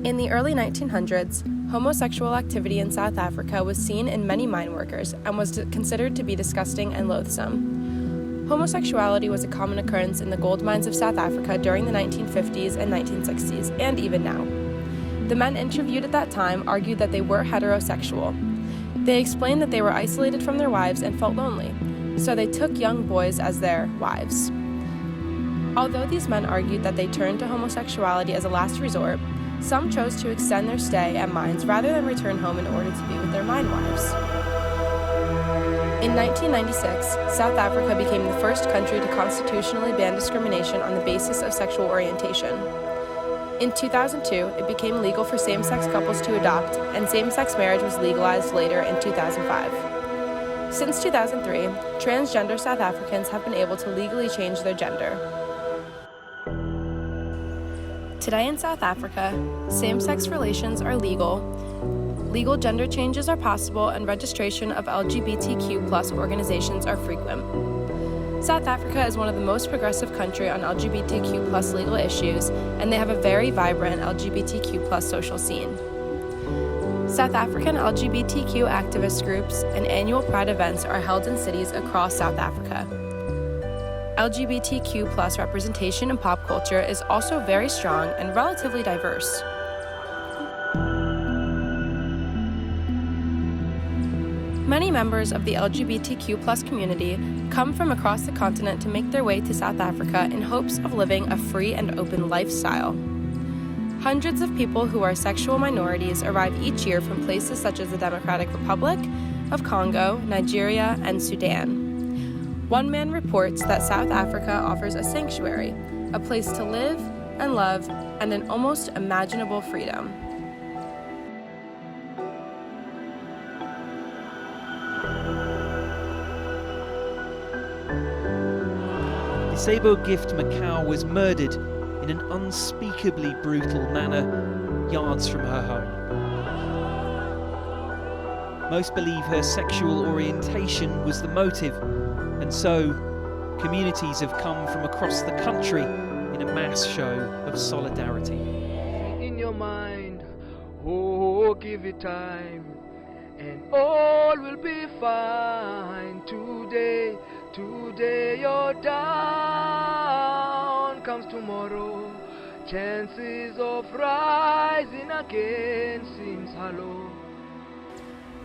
In the early 1900s, homosexual activity in South Africa was seen in many mine workers and was considered to be disgusting and loathsome. Homosexuality was a common occurrence in the gold mines of South Africa during the 1950s and 1960s, and even now. The men interviewed at that time argued that they were heterosexual. They explained that they were isolated from their wives and felt lonely, so they took young boys as their wives. Although these men argued that they turned to homosexuality as a last resort, some chose to extend their stay at mines rather than return home in order to be with their mine wives. In 1996, South Africa became the first country to constitutionally ban discrimination on the basis of sexual orientation. In 2002, it became legal for same-sex couples to adopt, and same-sex marriage was legalized later in 2005. Since 2003, transgender South Africans have been able to legally change their gender. Today in South Africa, same-sex relations are legal, legal gender changes are possible, and registration of LGBTQ+ organizations are frequent. South Africa is one of the most progressive countries on LGBTQ+ legal issues, and they have a very vibrant LGBTQ+ social scene. South African LGBTQ activist groups and annual Pride events are held in cities across South Africa. LGBTQ+ representation in pop culture is also very strong and relatively diverse. Many members of the LGBTQ+ community come from across the continent to make their way to South Africa in hopes of living a free and open lifestyle. Hundreds of people who are sexual minorities arrive each year from places such as the Democratic Republic of Congo, Nigeria, and Sudan. One man reports that South Africa offers a sanctuary, a place to live and love, and an almost imaginable freedom. Disabo Gift Macau was murdered in an unspeakably brutal manner yards from her home. Most believe her sexual orientation was the motive, and so communities have come from across the country in a mass show of solidarity. In your mind, oh, give it time, and all will be fine. Today you're down, comes tomorrow. Chances of rising again seems hollow.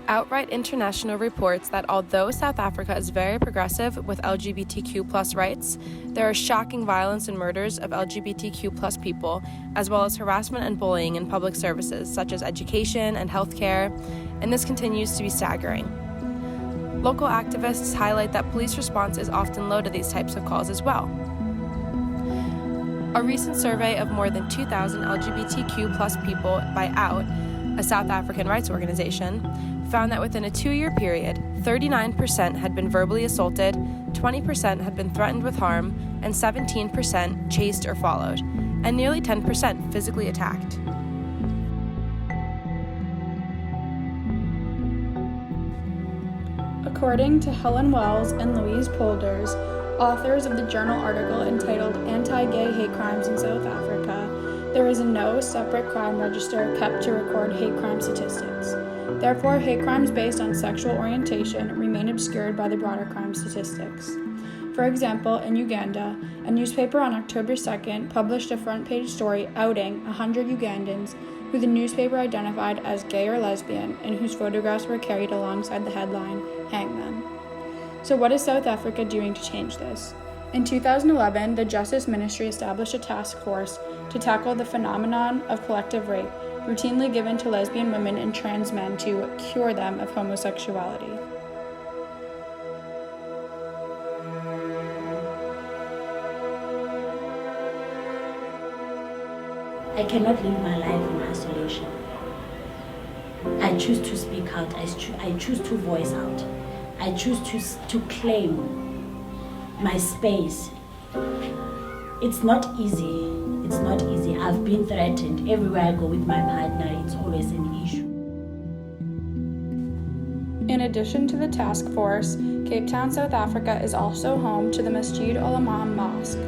Outright International reports that although South Africa is very progressive with LGBTQ+ rights, there is shocking violence and murders of LGBTQ+ people, as well as harassment and bullying in public services such as education and healthcare, and this continues to be staggering. Local activists highlight that police response is often low to these types of calls as well. A recent survey of more than 2,000 LGBTQ+ people by OUT, a South African rights organization, found that within a 2-year period, 39% had been verbally assaulted, 20% had been threatened with harm, and 17% chased or followed, and nearly 10% physically attacked. According to Helen Wells and Louise Polders, authors of the journal article entitled Anti-Gay Hate Crimes in South Africa, there is no separate crime register kept to record hate crime statistics. Therefore, hate crimes based on sexual orientation remain obscured by the broader crime statistics. For example, in Uganda, a newspaper on October 2nd published a front-page story outing 100 Ugandans who the newspaper identified as gay or lesbian and whose photographs were carried alongside the headline, "Hang Them." So what is South Africa doing to change this? In 2011, the Justice Ministry established a task force to tackle the phenomenon of collective rape, routinely given to lesbian women and trans men to cure them of homosexuality. I cannot live my life in isolation. I choose to speak out. I choose to voice out. I choose to claim my space. It's not easy. It's not easy. I've been threatened. Everywhere I go with my partner, it's always an issue. In addition to the task force, Cape Town, South Africa is also home to the Masjid Ul Imam Mosque.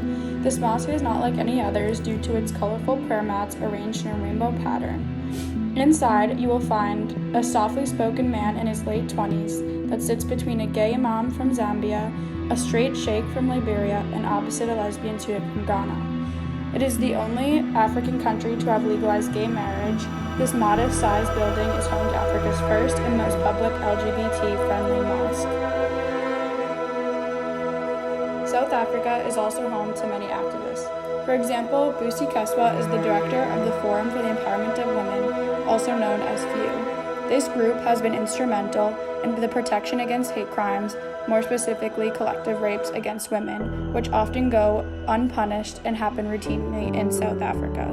This mosque is not like any others due to its colorful prayer mats arranged in a rainbow pattern. Inside, you will find a softly spoken man in his late 20s that sits between a gay imam from Zambia, a straight sheikh from Liberia, and opposite a lesbian student from Ghana. It is the only African country to have legalized gay marriage. This modest-sized building is home to Africa's first and most public LGBT-friendly mosque. South Africa is also home to many activists. For example, Busi Keswa is the director of the Forum for the Empowerment of Women, also known as FEW. This group has been instrumental in the protection against hate crimes, more specifically collective rapes against women, which often go unpunished and happen routinely in South Africa.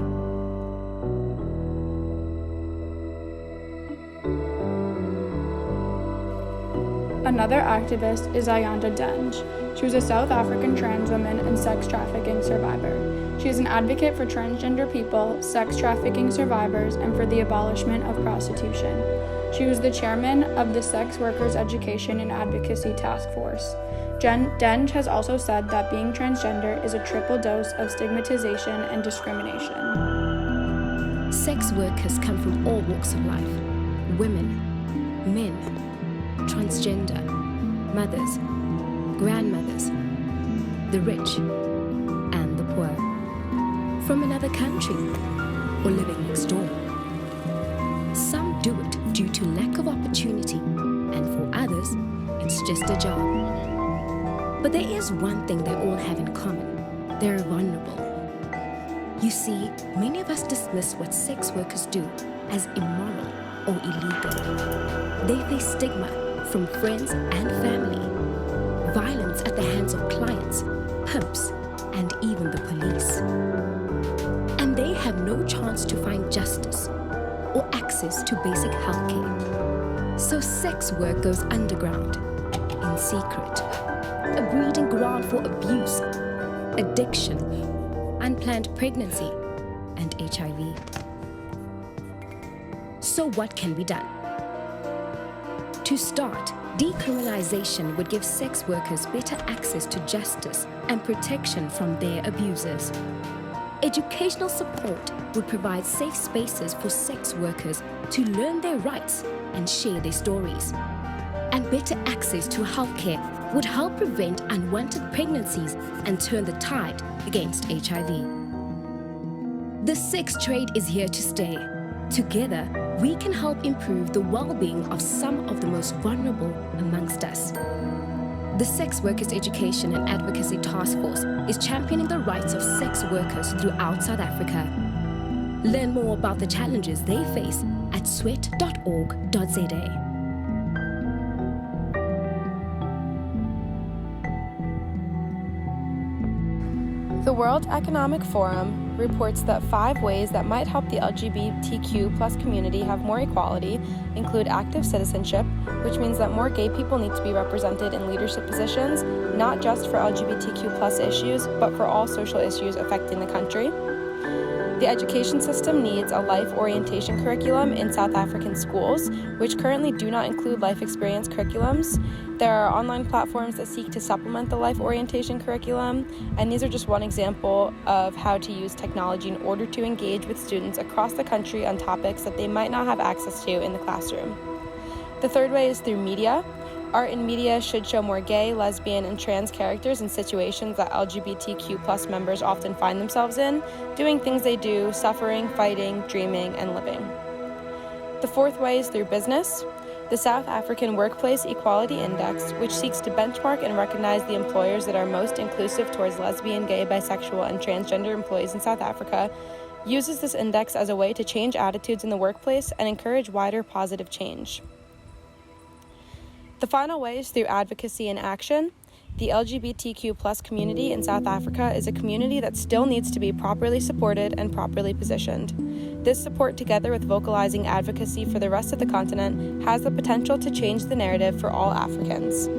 Another activist is Ayanda Denge. She was a South African trans woman and sex trafficking survivor. She is an advocate for transgender people, sex trafficking survivors, and for the abolishment of prostitution. She was the chairman of the Sex Workers Education and Advocacy Task Force. Denge has also said that being transgender is a triple dose of stigmatization and discrimination. Sex workers come from all walks of life: women, men, transgender, mothers, grandmothers, the rich, and the poor, from another country or living next door. Some do it due to lack of opportunity, and for others, it's just a job. But there is one thing they all have in common: they're vulnerable. You see, many of us dismiss what sex workers do as immoral or illegal. They face stigma from friends and family, violence at the hands of clients, pimps, and even the police. And they have no chance to find justice or access to basic healthcare. So sex work goes underground, in secret, a breeding ground for abuse, addiction, unplanned pregnancy, and HIV. So what can be done? To start, decriminalization would give sex workers better access to justice and protection from their abusers. Educational support would provide safe spaces for sex workers to learn their rights and share their stories. And better access to healthcare would help prevent unwanted pregnancies and turn the tide against HIV. The sex trade is here to stay. Together, we can help improve the well-being of some of the most vulnerable amongst us. The Sex Workers Education and Advocacy Task Force is championing the rights of sex workers throughout South Africa. Learn more about the challenges they face at sweat.org.za. The World Economic Forum reports that 5 ways that might help the LGBTQ+ community have more equality include active citizenship, which means that more gay people need to be represented in leadership positions, not just for LGBTQ+ issues, but for all social issues affecting the country. The education system needs a life orientation curriculum in South African schools, which currently do not include life experience curriculums. There are online platforms that seek to supplement the life orientation curriculum, and these are just one example of how to use technology in order to engage with students across the country on topics that they might not have access to in the classroom. The third way is through media. Art and media should show more gay, lesbian, and trans characters in situations that LGBTQ+ members often find themselves in, doing things they do, suffering, fighting, dreaming, and living. The fourth way is through business. The South African Workplace Equality Index, which seeks to benchmark and recognize the employers that are most inclusive towards lesbian, gay, bisexual, and transgender employees in South Africa, uses this index as a way to change attitudes in the workplace and encourage wider positive change. The final way is through advocacy and action. The LGBTQ+ community in South Africa is a community that still needs to be properly supported and properly positioned. This support, together with vocalizing advocacy for the rest of the continent, has the potential to change the narrative for all Africans.